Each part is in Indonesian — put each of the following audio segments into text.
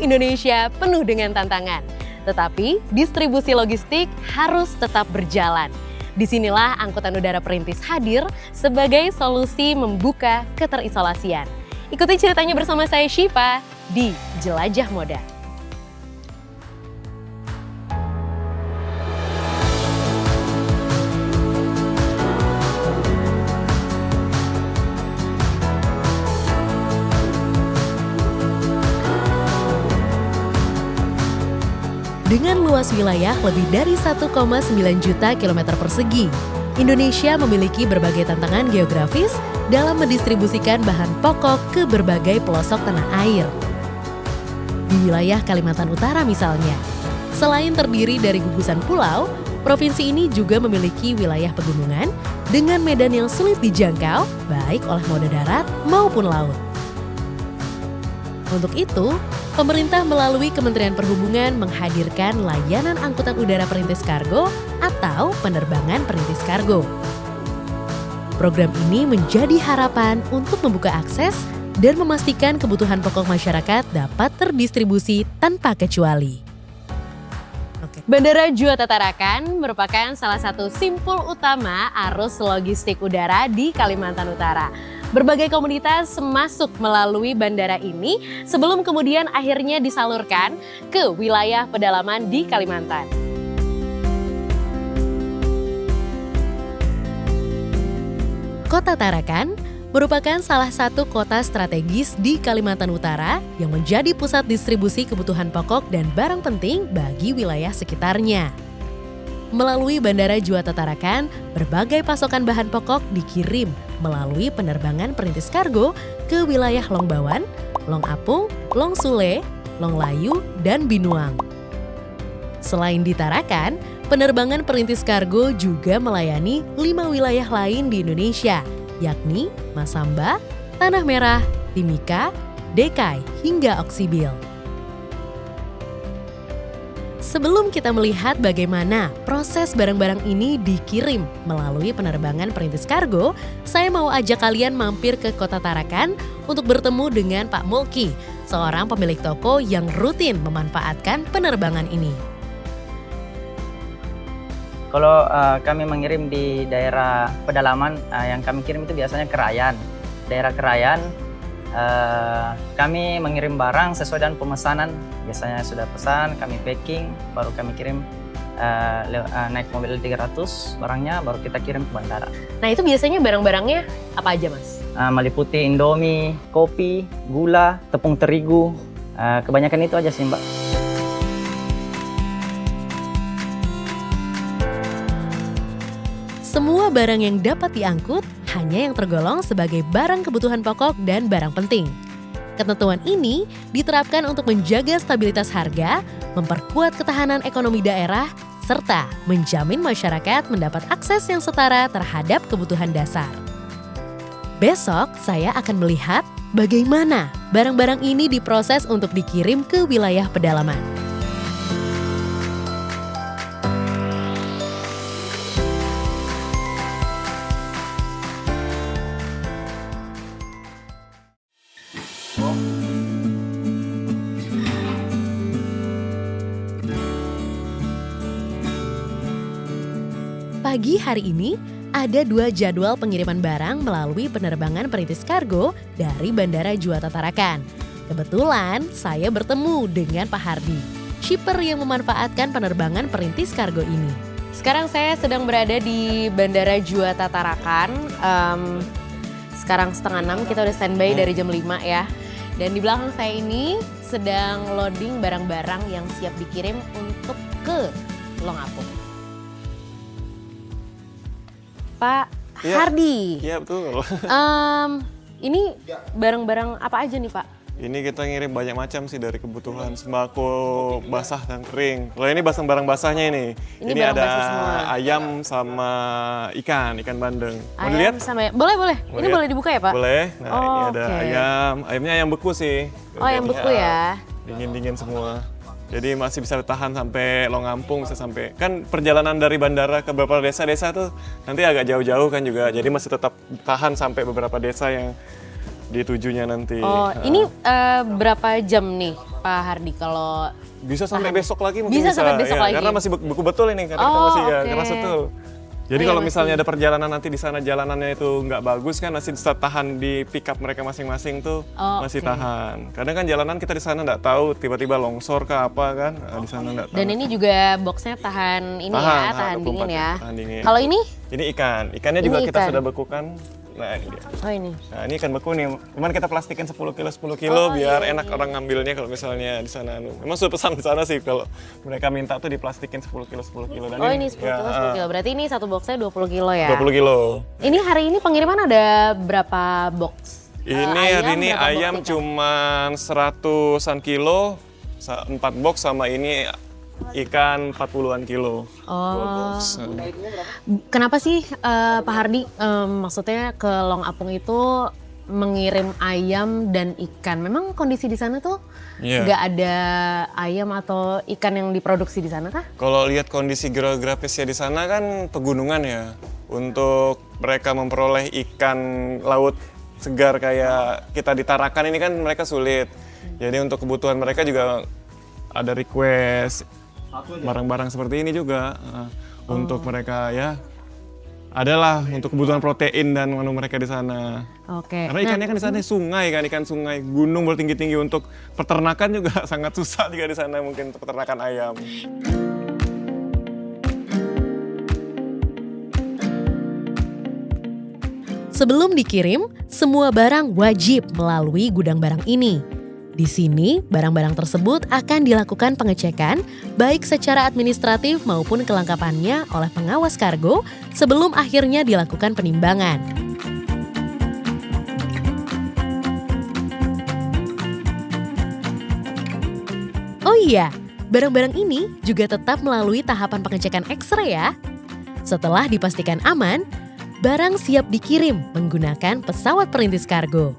Indonesia penuh dengan tantangan. Tetapi distribusi logistik harus tetap berjalan. Disinilah Angkutan Udara Perintis hadir sebagai solusi membuka keterisolasian. Ikuti ceritanya bersama saya Syifa di Jelajah Moda. Dengan luas wilayah lebih dari 1,9 juta kilometer persegi, Indonesia memiliki berbagai tantangan geografis dalam mendistribusikan bahan pokok ke berbagai pelosok tanah air. Di wilayah Kalimantan Utara misalnya, selain terdiri dari gugusan pulau, provinsi ini juga memiliki wilayah pegunungan dengan medan yang sulit dijangkau baik oleh moda darat maupun laut. Untuk itu, pemerintah melalui Kementerian Perhubungan menghadirkan layanan angkutan udara perintis kargo atau penerbangan perintis kargo. Program ini menjadi harapan untuk membuka akses dan memastikan kebutuhan pokok masyarakat dapat terdistribusi tanpa kecuali. Bandara Juanda Tarakan merupakan salah satu simpul utama arus logistik udara di Kalimantan Utara. Berbagai komunitas masuk melalui bandara ini sebelum kemudian akhirnya disalurkan ke wilayah pedalaman di Kalimantan. Kota Tarakan merupakan salah satu kota strategis di Kalimantan Utara yang menjadi pusat distribusi kebutuhan pokok dan barang penting bagi wilayah sekitarnya. Melalui Bandara Juanda Tarakan, berbagai pasokan bahan pokok dikirim melalui penerbangan perintis kargo ke wilayah Long Bawan, Long Apung, Long Sule, Long Layu, dan Binuang. Selain di Tarakan, penerbangan perintis kargo juga melayani 5 wilayah lain di Indonesia, yakni Masamba, Tanah Merah, Timika, Dekai, hingga Oksibil. Sebelum kita melihat bagaimana proses barang-barang ini dikirim melalui penerbangan perintis kargo, saya mau ajak kalian mampir ke Kota Tarakan untuk bertemu dengan Pak Mulki, seorang pemilik toko yang rutin memanfaatkan penerbangan ini. Kalau kami mengirim di daerah pedalaman, yang kami kirim itu biasanya Krayan. Daerah Krayan, kami mengirim barang sesuai dengan pemesanan. Biasanya sudah pesan, kami packing, baru kami kirim naik mobil 300 barangnya, baru kita kirim ke bandara. Nah itu biasanya barang-barangnya apa aja Mas? Meliputi Indomie, kopi, gula, tepung terigu, kebanyakan itu aja sih Mbak. Semua barang yang dapat diangkut hanya yang tergolong sebagai barang kebutuhan pokok dan barang penting. Ketentuan ini diterapkan untuk menjaga stabilitas harga, memperkuat ketahanan ekonomi daerah, serta menjamin masyarakat mendapat akses yang setara terhadap kebutuhan dasar. Besok saya akan melihat bagaimana barang-barang ini diproses untuk dikirim ke wilayah pedalaman. Pagi hari ini, ada 2 jadwal pengiriman barang melalui penerbangan perintis kargo dari Bandara Juanda Tarakan. Kebetulan, saya bertemu dengan Pak Hardi, shipper yang memanfaatkan penerbangan perintis kargo ini. Sekarang saya sedang berada di Bandara Juanda Tarakan. Sekarang 5:30, kita udah standby dari jam 5 ya. Dan di belakang saya ini sedang loading barang-barang yang siap dikirim untuk ke Long Apung. Pak Hardi. Iya betul. Ini barang-barang apa aja nih Pak? Ini kita ngirim banyak macam sih dari kebutuhan sembako basah dan kering. Kalau ini barang basahnya ini. Ini ada ayam sama ikan bandeng. Mau dilihat? Boleh. Ini boleh dibuka ya Pak? Boleh. Nah ini ada ayam. Ayamnya ayam beku sih. Oh ayam beku ya? Dingin-dingin semua. Jadi masih bisa bertahan sampai Long Apung, bisa sampai, kan perjalanan dari bandara ke beberapa desa-desa tuh nanti agak jauh-jauh kan juga. Jadi masih tetap tahan sampai beberapa desa yang di tujunya nanti. Oh, ini berapa jam nih Pak Hardi kalau bisa sampai besok lagi mungkin bisa sampai besok lagi. Karena masih beku betul ini, karena kita masih keras betul. Jadi kalau misalnya ada perjalanan nanti di sana jalanannya itu nggak bagus kan, masih bisa tahan di pick up mereka masing-masing tuh, masih tahan. Kadang kan jalanan kita di sana nggak tahu, tiba-tiba longsor ke apa kan, di sana nggak tahu. Dan ini juga boxnya tahan ini ya, tahan dingin ya. Kalau ini? Ini ikannya juga kita sudah bekukan. Nah ini dia. Oh ini. Nah ini ikan beku nih, cuman kita plastikin 10 kilo biar enak orang ngambilnya kalau misalnya di sana. Memang sudah pesan di sana sih kalau mereka minta tuh diplastikin 10 kilo. Dan ini 10 kilo. Berarti ini satu boxnya 20 kilo ya? 20 kilo. Ini hari ini pengiriman ada berapa box? Ini hari ini ayam cuma 100-an kilo, 4 box sama ini ikan 40-an kilo. Oh. Kenapa sih Pak Hardi maksudnya ke Long Apung itu mengirim ayam dan ikan? Memang kondisi di sana tuh nggak ada ayam atau ikan yang diproduksi di sana kah? Kalau lihat kondisi geografisnya di sana kan pegunungan ya. Untuk mereka memperoleh ikan laut segar kayak kita di Tarakan ini kan mereka sulit. Jadi untuk kebutuhan mereka juga ada request barang-barang seperti ini juga untuk mereka ya. Adalah untuk kebutuhan protein dan menu mereka di sana. Oke. Karena ikannya kan di sana sungai kan, ikan sungai, gunung bertinggi-tinggi, untuk peternakan juga sangat susah juga di sana mungkin untuk peternakan ayam. Sebelum dikirim, semua barang wajib melalui gudang barang ini. Di sini, barang-barang tersebut akan dilakukan pengecekan baik secara administratif maupun kelengkapannya oleh pengawas kargo sebelum akhirnya dilakukan penimbangan. Oh iya, barang-barang ini juga tetap melalui tahapan pengecekan X-ray ya. Setelah dipastikan aman, barang siap dikirim menggunakan pesawat perintis kargo.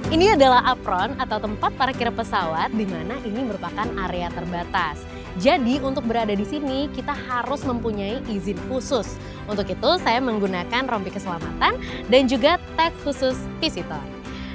Ini adalah apron atau tempat parkir pesawat di mana ini merupakan area terbatas. Jadi untuk berada di sini kita harus mempunyai izin khusus. Untuk itu saya menggunakan rompi keselamatan dan juga tag khusus visitor.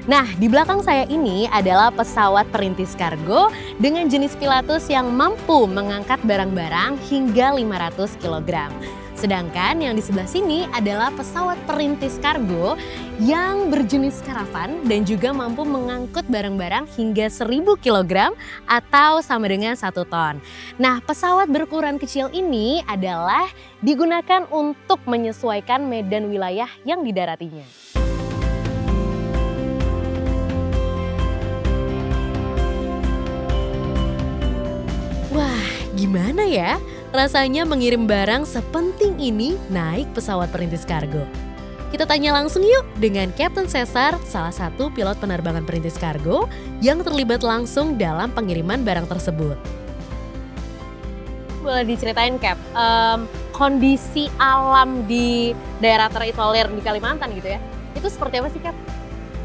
Nah, di belakang saya ini adalah pesawat perintis kargo dengan jenis Pilatus yang mampu mengangkat barang-barang hingga 500 kg. Sedangkan yang di sebelah sini adalah pesawat perintis kargo yang berjenis karavan dan juga mampu mengangkut barang-barang hingga 1000 kg atau sama dengan 1 ton. Nah, pesawat berukuran kecil ini adalah digunakan untuk menyesuaikan medan wilayah yang didaratinya. Wah, gimana ya? Rasanya mengirim barang sepenting ini naik pesawat perintis kargo. Kita tanya langsung yuk dengan Kapten Cesar, salah satu pilot penerbangan perintis kargo yang terlibat langsung dalam pengiriman barang tersebut. Boleh diceritain Cap, kondisi alam di daerah terisolir di Kalimantan gitu ya, itu seperti apa sih Cap?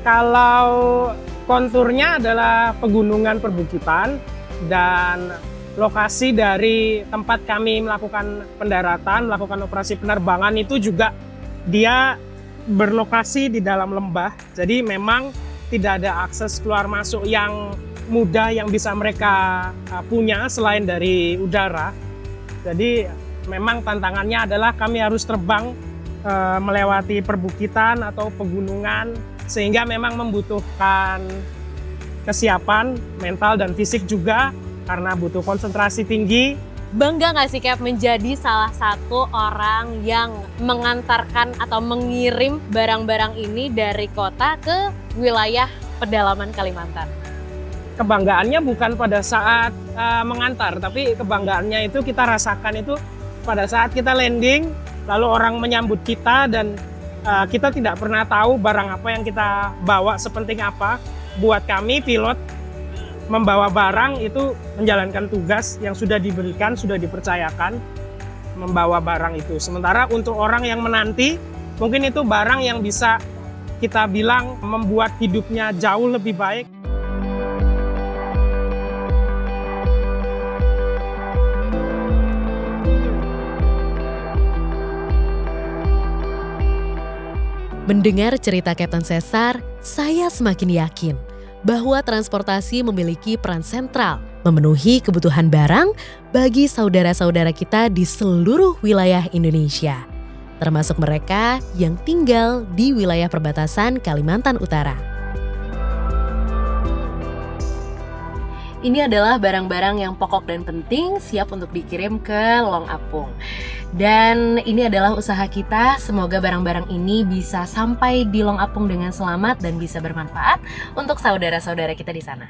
Kalau konturnya adalah pegunungan perbukitan dan lokasi dari tempat kami melakukan pendaratan, melakukan operasi penerbangan itu juga dia berlokasi di dalam lembah. Jadi memang tidak ada akses keluar masuk yang mudah yang bisa mereka punya selain dari udara. Jadi memang tantangannya adalah kami harus terbang melewati perbukitan atau pegunungan sehingga memang membutuhkan kesiapan mental dan fisik juga. Karena butuh konsentrasi tinggi. Bangga nggak sih Cap menjadi salah satu orang yang mengantarkan atau mengirim barang-barang ini dari kota ke wilayah pedalaman Kalimantan? Kebanggaannya bukan pada saat mengantar, tapi kebanggaannya itu kita rasakan itu pada saat kita landing, lalu orang menyambut kita dan kita tidak pernah tahu barang apa yang kita bawa sepenting apa. Buat kami pilot, membawa barang itu menjalankan tugas yang sudah diberikan, sudah dipercayakan. membawa barang itu. Sementara untuk orang yang menanti, mungkin itu barang yang bisa kita bilang membuat hidupnya jauh lebih baik. Mendengar cerita Kapten Cesar, saya semakin yakin bahwa transportasi memiliki peran sentral memenuhi kebutuhan barang bagi saudara-saudara kita di seluruh wilayah Indonesia, termasuk mereka yang tinggal di wilayah perbatasan Kalimantan Utara. Ini adalah barang-barang yang pokok dan penting siap untuk dikirim ke Long Apung. Dan ini adalah usaha kita, semoga barang-barang ini bisa sampai di Long Apung dengan selamat dan bisa bermanfaat untuk saudara-saudara kita di sana.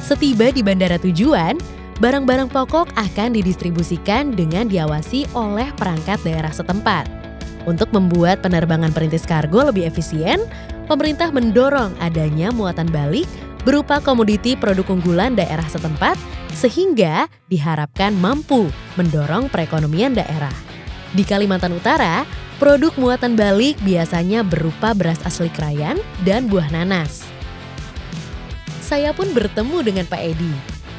Setiba di bandara tujuan, barang-barang pokok akan didistribusikan dengan diawasi oleh perangkat daerah setempat. Untuk membuat penerbangan perintis kargo lebih efisien, pemerintah mendorong adanya muatan balik berupa komoditi produk unggulan daerah setempat sehingga diharapkan mampu mendorong perekonomian daerah. Di Kalimantan Utara, produk muatan balik biasanya berupa beras asli Krayan dan buah nanas. Saya pun bertemu dengan Pak Edi,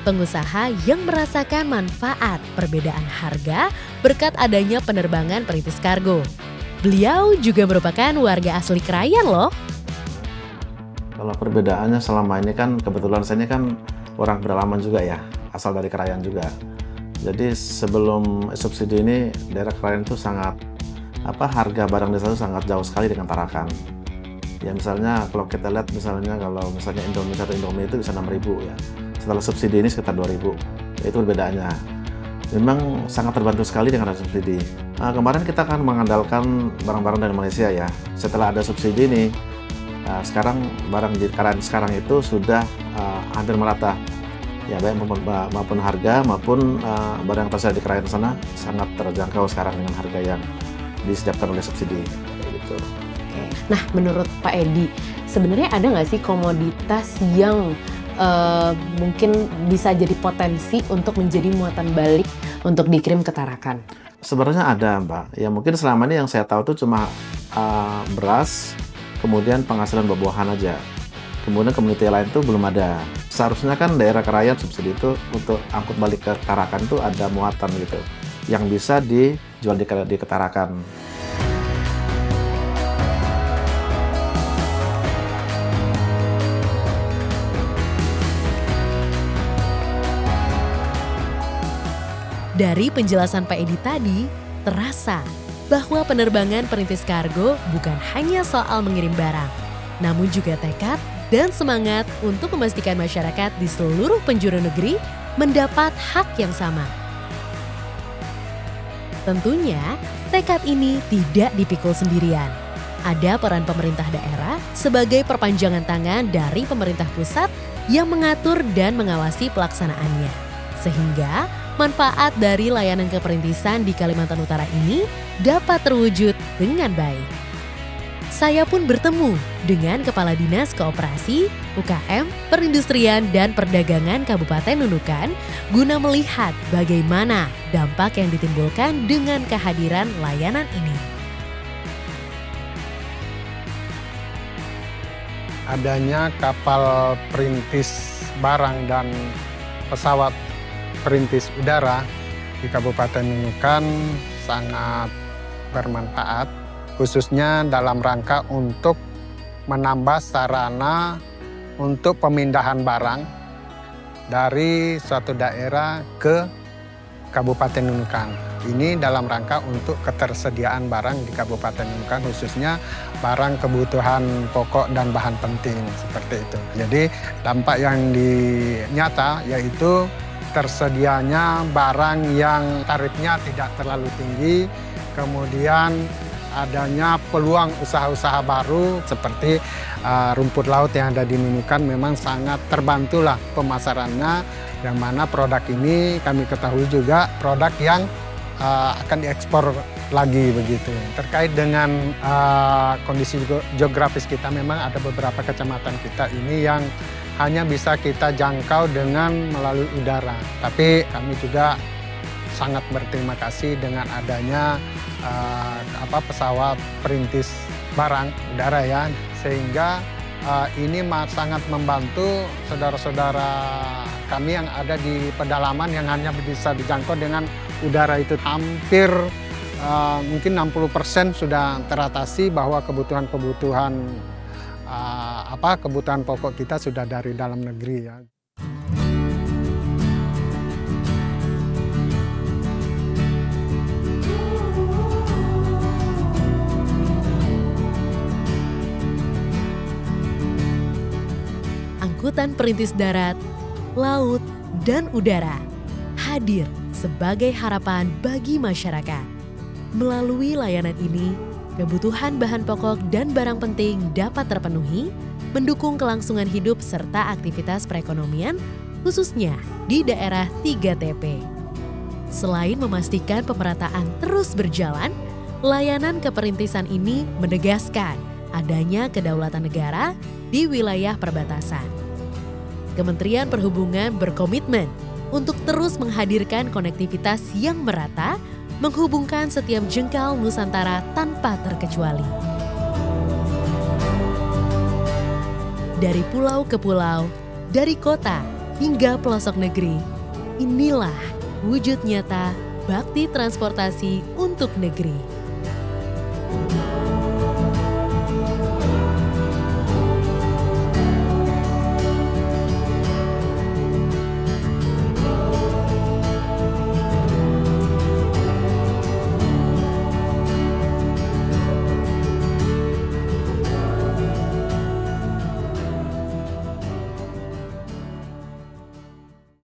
pengusaha yang merasakan manfaat perbedaan harga berkat adanya penerbangan perintis kargo. Beliau juga merupakan warga asli Krayan loh. Kalau perbedaannya selama ini kan kebetulan saya ini kan orang beralaman juga ya, asal dari Krayan juga. Jadi sebelum subsidi ini daerah Krayan itu sangat harga barang desa itu sangat jauh sekali dengan Tarakan. Ya misalnya kalau kita lihat misalnya Indomie satu Indomie itu bisa 6.000 ya. Setelah subsidi ini sekitar 2.000. Itu perbedaannya. Memang sangat terbantu sekali dengan ada subsidi. Kemarin kita kan mengandalkan barang-barang dari Malaysia ya. Setelah ada subsidi ini, sekarang barang di Krayan sekarang itu sudah hampir merata. Ya baik maupun harga maupun barang yang tersedia di Krayan sana sangat terjangkau sekarang dengan harga yang disediakan oleh subsidi. Gitu. Nah, menurut Pak Edi, sebenarnya ada nggak sih komoditas yang mungkin bisa jadi potensi untuk menjadi muatan balik untuk dikirim ke Tarakan? Sebenarnya ada, Mbak. Ya mungkin selama ini yang saya tahu itu cuma beras, kemudian penghasilan buah-buahan aja. Kemudian komoditi lain itu belum ada. Seharusnya kan daerah Krayan subsidi itu untuk angkut balik ke Tarakan itu ada muatan gitu, yang bisa dijual di Tarakan. Dari penjelasan Pak Edi tadi, terasa bahwa penerbangan perintis kargo bukan hanya soal mengirim barang, namun juga tekad dan semangat untuk memastikan masyarakat di seluruh penjuru negeri mendapat hak yang sama. Tentunya, tekad ini tidak dipikul sendirian. Ada peran pemerintah daerah sebagai perpanjangan tangan dari pemerintah pusat yang mengatur dan mengawasi pelaksanaannya. Sehingga manfaat dari layanan keperintisan di Kalimantan Utara ini dapat terwujud dengan baik. Saya pun bertemu dengan Kepala Dinas Koperasi, UKM, Perindustrian, dan Perdagangan Kabupaten Nunukan guna melihat bagaimana dampak yang ditimbulkan dengan kehadiran layanan ini. Adanya kapal perintis barang dan pesawat perintis udara di Kabupaten Nunukan sangat bermanfaat, khususnya dalam rangka untuk menambah sarana untuk pemindahan barang dari suatu daerah ke Kabupaten Nunukan. Ini dalam rangka untuk ketersediaan barang di Kabupaten Nunukan, khususnya barang kebutuhan pokok dan bahan penting seperti itu. Jadi dampak yang nyata yaitu tersedianya barang yang tarifnya tidak terlalu tinggi, kemudian adanya peluang usaha-usaha baru seperti rumput laut yang ada di Nunukan memang sangat terbantulah pemasarannya, yang mana produk ini kami ketahui juga produk yang akan diekspor lagi begitu. Terkait dengan kondisi geografis kita, memang ada beberapa kecamatan kita ini yang hanya bisa kita jangkau dengan melalui udara. Tapi kami juga sangat berterima kasih dengan adanya pesawat perintis barang udara ya, sehingga ini sangat membantu saudara-saudara kami yang ada di pedalaman yang hanya bisa dijangkau dengan udara itu. Hampir mungkin 60% sudah teratasi bahwa kebutuhan pokok kita sudah dari dalam negeri ya. Angkutan perintis darat, laut, dan udara hadir sebagai harapan bagi masyarakat. Melalui layanan ini, kebutuhan bahan pokok dan barang penting dapat terpenuhi, mendukung kelangsungan hidup serta aktivitas perekonomian, khususnya di daerah 3TP. Selain memastikan pemerataan terus berjalan, layanan keperintisan ini menegaskan adanya kedaulatan negara di wilayah perbatasan. Kementerian Perhubungan berkomitmen untuk terus menghadirkan konektivitas yang merata, menghubungkan setiap jengkal Nusantara tanpa terkecuali. Dari pulau ke pulau, dari kota hingga pelosok negeri, inilah wujud nyata bakti transportasi untuk negeri.